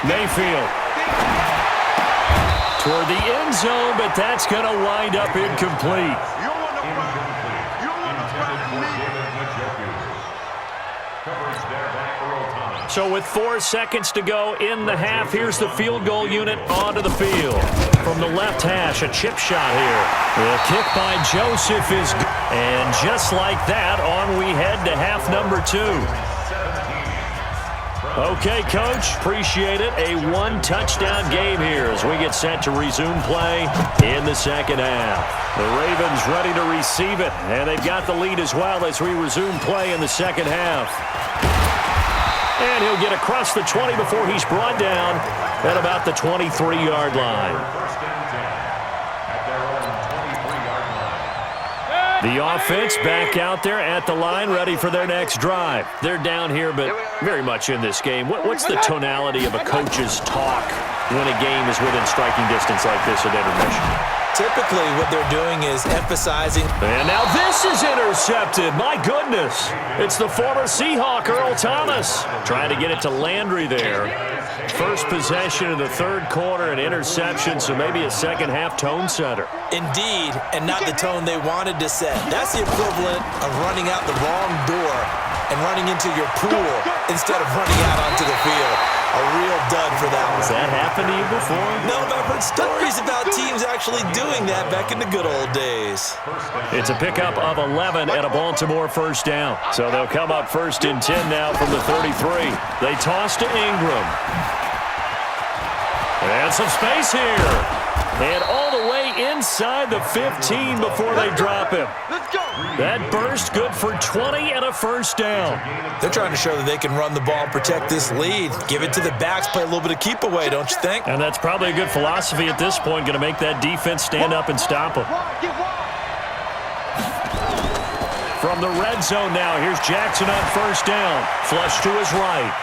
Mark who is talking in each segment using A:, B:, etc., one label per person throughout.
A: Mayfield. Toward the end zone, but that's going to wind up incomplete. So with 4 seconds to go in the half, here's the field goal unit onto the field. From the left hash, a chip shot here. The kick by Joseph is good. And just like that, on we head to half number 2. Okay, Coach, appreciate it. A 1-touchdown game here as we get set to resume play in the second half. The Ravens ready to receive it, and they've got the lead as well as we resume play in the second half. And he'll get across the 20 before he's brought down at about the 23-yard line. The offense back out there at the line, ready for their next drive. They're down here, but very much in this game. What's the tonality of a coach's talk when a game is within striking distance like this at intermission?
B: Typically, what they're doing is emphasizing.
A: And now this is intercepted. My goodness. It's the former Seahawk, Earl Thomas, trying to get it to Landry there. First possession of the third quarter, an interception, so maybe a second-half tone setter.
B: Indeed, and not the tone they wanted to set. That's the equivalent of running out the wrong door and running into your pool instead of running out onto the field. A real dud for that one.
A: Has that happened to you before?
B: No, but I've heard stories about teams actually doing that back in the good old days.
A: It's a pickup of 11 at a Baltimore first down. So they'll come up first and 10 now from the 33. They toss to Ingram. And some space here. And all the way inside the 15 before they drop him. That burst good for 20 and a first down.
B: They're trying to show that they can run the ball and protect this lead. Give it to the backs, play a little bit of keep away, don't you think?
A: And that's probably a good philosophy at this point, going to make that defense stand up and stop them. From the red zone now, here's Jackson on first down. Flush to his right.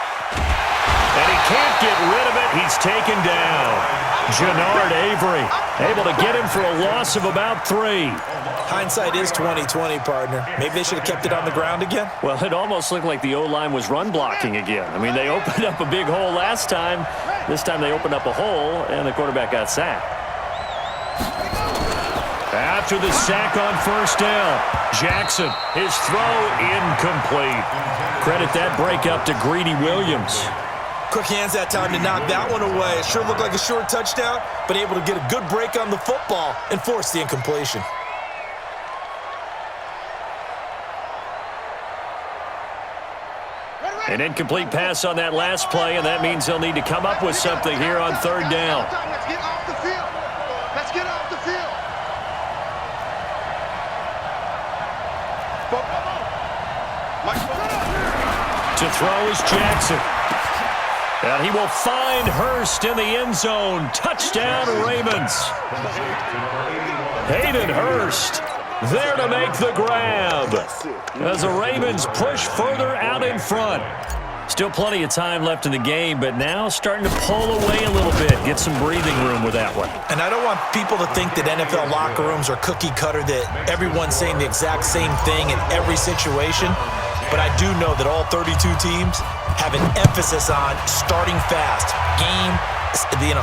A: And he can't get rid of it. He's taken down. Jannard Avery able to get him for a loss of about 3.
B: Hindsight is 20/20, partner. Maybe they should have kept it on the ground again.
A: Well, it almost looked like the O-line was run blocking again. I mean, they opened up a big hole last time. This time they opened up a hole, and the quarterback got sacked. After the sack on first down, Jackson, his throw incomplete. Credit that break up to Greedy Williams.
B: Quick hands that time to knock that one away. It sure looked like a short touchdown, but able to get a good break on the football and force the incompletion.
A: An incomplete pass on that last play, and that means they'll need to come up with something here on third down.
C: Let's get off the field. Let's get off the field.
A: To throw is Jackson. And he will find Hurst in the end zone. Touchdown, Ravens. Hayden Hurst there to make the grab as the Ravens push further out in front. Still plenty of time left in the game, but now starting to pull away a little bit. Get some breathing room with that one.
B: And I don't want people to think that NFL locker rooms are cookie cutter, that everyone's saying the exact same thing in every situation. But I do know that all 32 teams have an emphasis on starting fast. Game,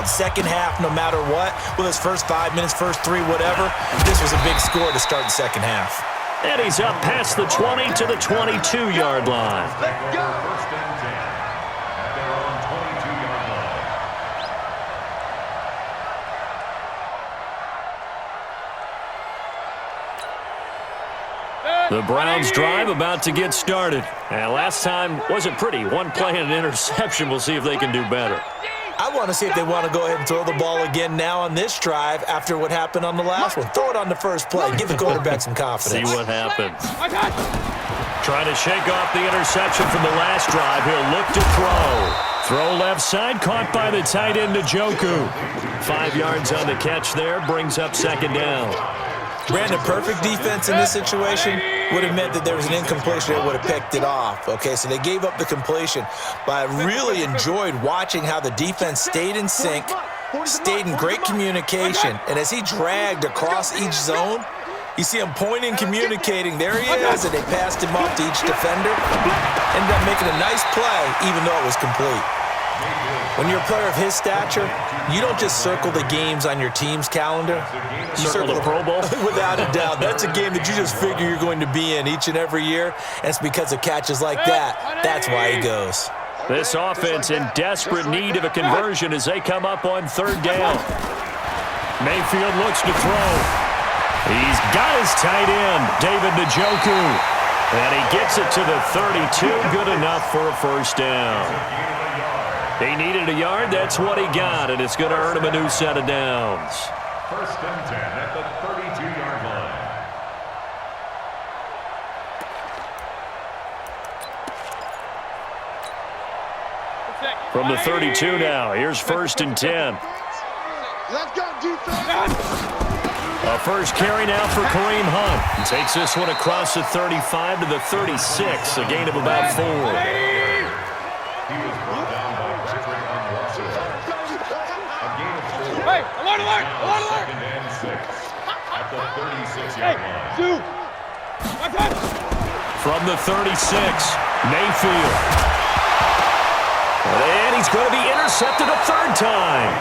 B: second half, no matter what. Well, his first 5 minutes, first 3, whatever. This was a big score to start the second half.
A: And he's up past the 20 to the 22-yard line. The Browns drive about to get started. And last time wasn't pretty. One play and an interception. We'll see if they can do better.
B: I want to see if they want to go ahead and throw the ball again now on this drive after what happened on the last one. Throw it on the first play. Give the quarterback some confidence.
A: See what happens. Trying to shake off the interception from the last drive. He'll look to throw. Throw left side, caught by the tight end Njoku. 5 yards on the catch there, brings up second down.
B: Brandon, perfect defense in this situation would have meant that there was an incompletion that would have picked it off. Okay, so they gave up the completion. But I really enjoyed watching how the defense stayed in sync, stayed in great communication. And as he dragged across each zone, you see him pointing, communicating. There he is, and they passed him off to each defender. Ended up making a nice play, even though it was complete. When you're a player of his stature, you don't just circle the games on your team's calendar. You
A: circle the Pro Bowl?
B: Without a doubt. That's a game that you just figure you're going to be in each and every year. And it's because of catches like that. That's why he goes.
A: This offense in desperate need of a conversion as they come up on third down. Mayfield looks to throw. He's got his tight end, David Njoku. And he gets it to the 32. Good enough for a first down. He needed a yard. That's what he got, and it's going to earn him a new set of downs.
D: First and 10 at the 32-yard line.
A: From the 32 now, here's first and 10.
C: Let's go, defense.
A: A first carry now for Kareem Hunt. He takes this one across the 35 to the 36, a gain of about 4.
D: He was brought down by Patrick Onwuasu. A gain of 4.
C: Hey, alert, alert, alert, alert.
D: Second and 6 at the 36-yard line.
A: From the 36, Mayfield. And he's going to be intercepted a third time.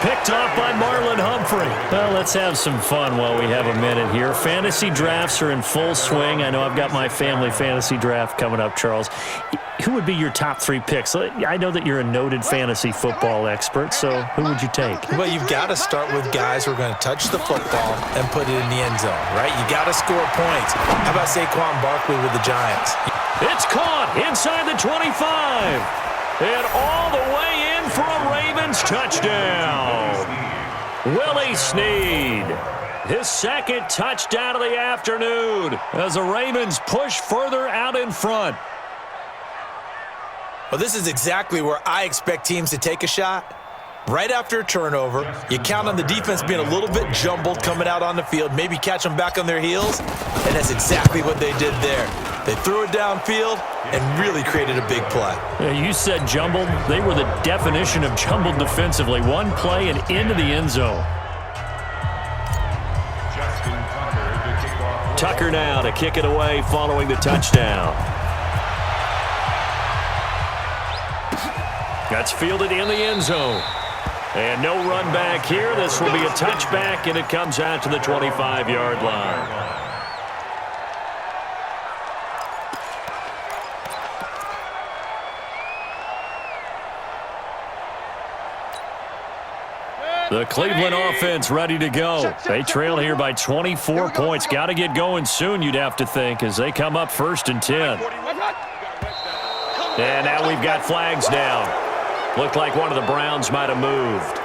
A: Picked off by Marlon Humphrey. Well, let's have some fun while we have a minute here. Fantasy drafts are in full swing. I know I've got my family fantasy draft coming up, Charles. Who would be your top 3 picks? I know that you're a noted fantasy football expert, so who would you take?
B: Well, you've got to start with guys who are going to touch the football and put it in the end zone, right? You got to score points. How about Saquon Barkley with the Giants?
A: It's caught inside the 25. And all the way in for a Ravens touchdown. Willie Snead, his second touchdown of the afternoon as the Ravens push further out in front.
B: Well, this is exactly where I expect teams to take a shot. Right after a turnover, you count on the defense being a little bit jumbled coming out on the field, maybe catch them back on their heels, and that's exactly what they did there. They threw it downfield and really created a big play.
A: You said jumbled. They were the definition of jumbled defensively. One play and into the end zone. Tucker now to kick it away following the touchdown. That's fielded in the end zone. And no run back here. This will be a touchback, and it comes out to the 25-yard line. The Cleveland offense ready to go. They trail here by 24 points. Got to get going soon, you'd have to think, as they come up first and 10. And now we've got flags down. Looked like one of the Browns might have moved.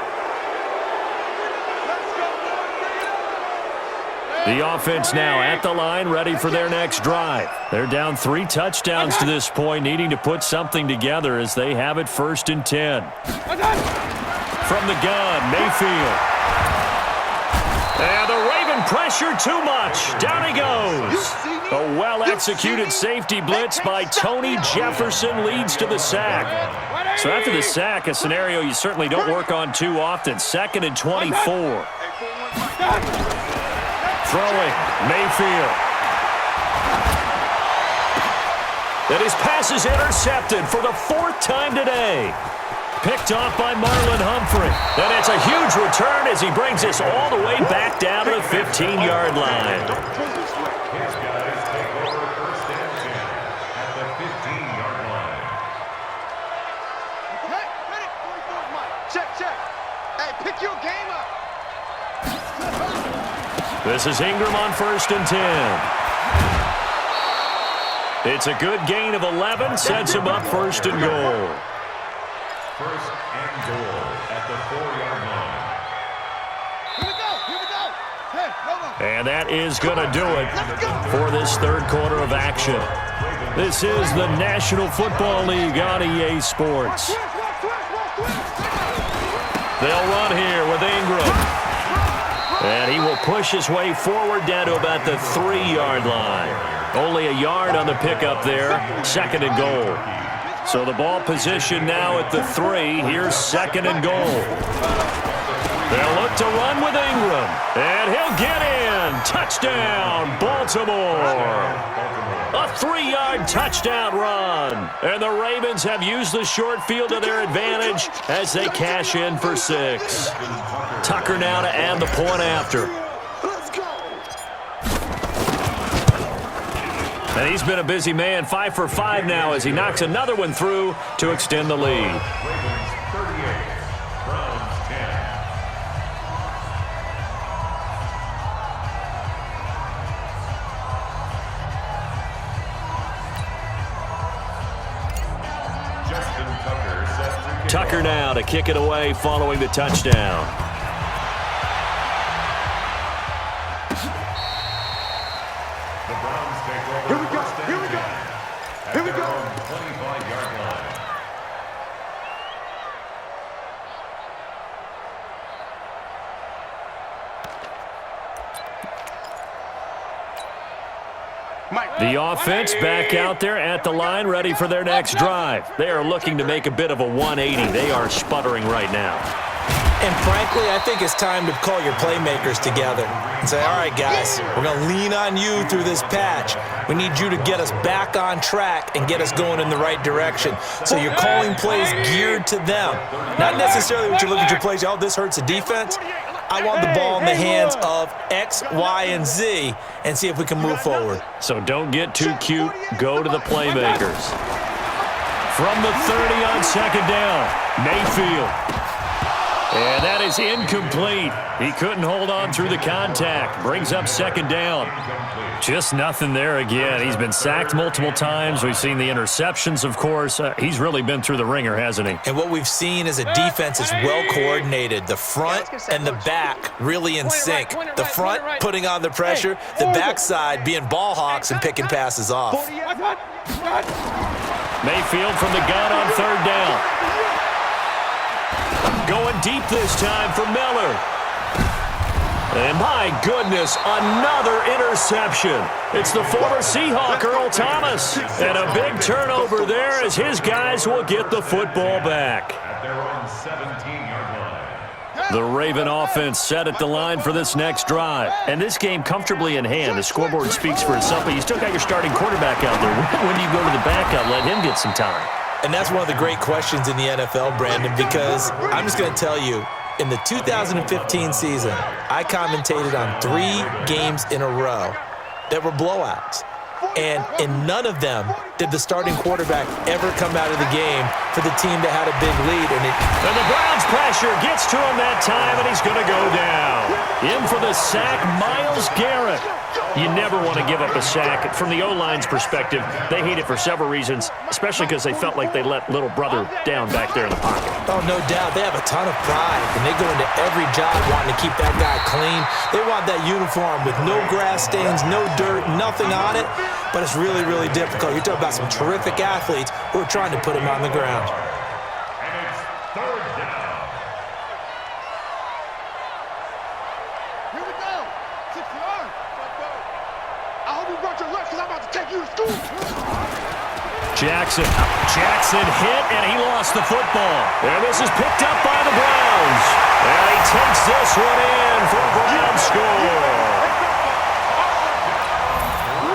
A: The offense now at the line, ready for their next drive. They're down 3 touchdowns to this point, needing to put something together as they have it first and 10. From the gun, Mayfield. And the Raven pressure too much. Down he goes. A well-executed safety blitz by Tony Jefferson leads to the sack. So after the sack, a scenario you certainly don't work on too often. 2nd and 24. Throwing, Mayfield. And his pass is intercepted for the 4th time today. Picked off by Marlon Humphrey. And it's a huge return as he brings us all the way back down to the 15-yard line.
D: His guys take over first and 10 at the 15-yard line.
C: Okay, ready? Check, check. Hey, pick your game up.
A: This is Ingram on first and 10. It's a good gain of 11, sets him up first and goal.
D: First and goal at the 4-yard line.
C: Here we go, here we go. Hey, hold on.
A: And that is going to do it for this third quarter of action. This is the National Football League on EA Sports. They'll run here with Ingram. And he will push his way forward down to about the 3-yard line. Only a yard on the pickup there. 2nd and goal. So the ball position now at the 3. Here's 2nd and goal. They'll look to run with Ingram. And he'll get in. Touchdown, Baltimore. A 3-yard touchdown run. And the Ravens have used the short field to their advantage as they cash in for 6. Tucker now to add the point after. And he's been a busy man, 5 for 5 now as he knocks another one through to extend the lead. Tucker now to kick it away following the touchdown.
D: The Browns take over.
C: Here we go. Here we go. Here we go.
D: 25-yard line.
A: The offense back out there at the line, ready for their next drive. They are looking to make a bit of a 180. They are sputtering right now.
B: And frankly, I think it's time to call your playmakers together and say, all right, guys, we're going to lean on you through this patch. We need you to get us back on track and get us going in the right direction. So you're calling plays geared to them. Not necessarily what you look at your plays, oh, this hurts the defense. I want the ball in the hands of X, Y, and Z and see if we can move forward.
A: So don't get too cute. Go to the playmakers. From the 30 on second down, Mayfield. And that is incomplete. He couldn't hold on through the contact. Brings up second down. Just nothing there again. He's been sacked multiple times. We've seen the interceptions, of course. He's really been through the ringer, hasn't he?
B: And what we've seen is a defense that's well coordinated. The front and the back really in sync. The front putting on the pressure, the backside being ball hawks and picking passes off.
A: Mayfield from the gun on third down. Going deep this time for Miller. And my goodness, another interception. It's the former Seahawk, Earl Thomas. And a big turnover there as his guys will get the football back.
D: At their own 17-yard line.
A: The Raven offense set at the line for this next drive. And this game comfortably in hand. The scoreboard speaks for itself, but you still got your starting quarterback out there. When do you go to the backup, let him get some time?
B: And that's one of the great questions in the NFL, Brandon, because I'm just going to tell you, in the 2015 season, I commentated on 3 games in a row that were blowouts. And in none of them did the starting quarterback ever come out of the game for the team that had a big lead. And
A: the Browns pressure gets to him that time, and he's going to go down. In for the sack, Myles Garrett. You never want to give up a sack. From the O-line's perspective, they hate it for several reasons, especially because they felt like they let little brother down back there in the pocket.
B: Oh, no doubt. They have a ton of pride, and they go into every job wanting to keep that guy clean. They want that uniform with no grass stains, no dirt, nothing on it, but it's really, really difficult. You're talking about some terrific athletes who are trying to put him on the ground.
D: And it's third down.
C: Here we go. 6 yards. I hope you brought your lunch because I'm about to take you to school.
A: Jackson hit, and he lost the football. And this is picked up by the Browns. And he takes this one in for a Browns score.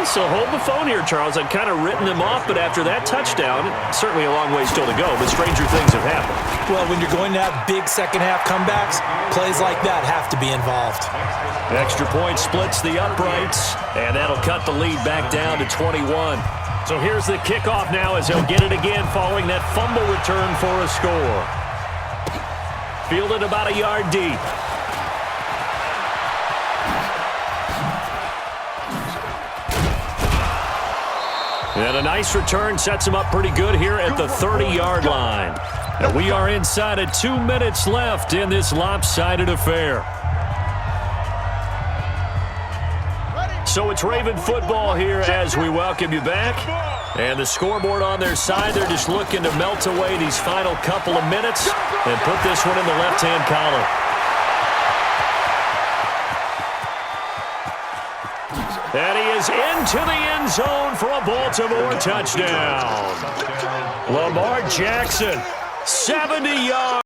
A: So hold the phone here, Charles. I've kind of written them off, but after that touchdown, certainly a long way still to go, but stranger things have happened.
B: Well, when you're going to have big second-half comebacks, plays like that have to be involved.
A: Extra point splits the uprights, and that'll cut the lead back down to 21. So here's the kickoff now as he'll get it again following that fumble return for a score. Fielded about a yard deep. And a nice return sets him up pretty good here at the 30-yard line. And we are inside of 2 minutes left in this lopsided affair. So it's Raven football here as we welcome you back. And the scoreboard on their side, they're just looking to melt away these final couple of minutes and put this one in the left-hand column. And he is into the end zone for a Baltimore touchdown. Lamar Jackson, 70 yards.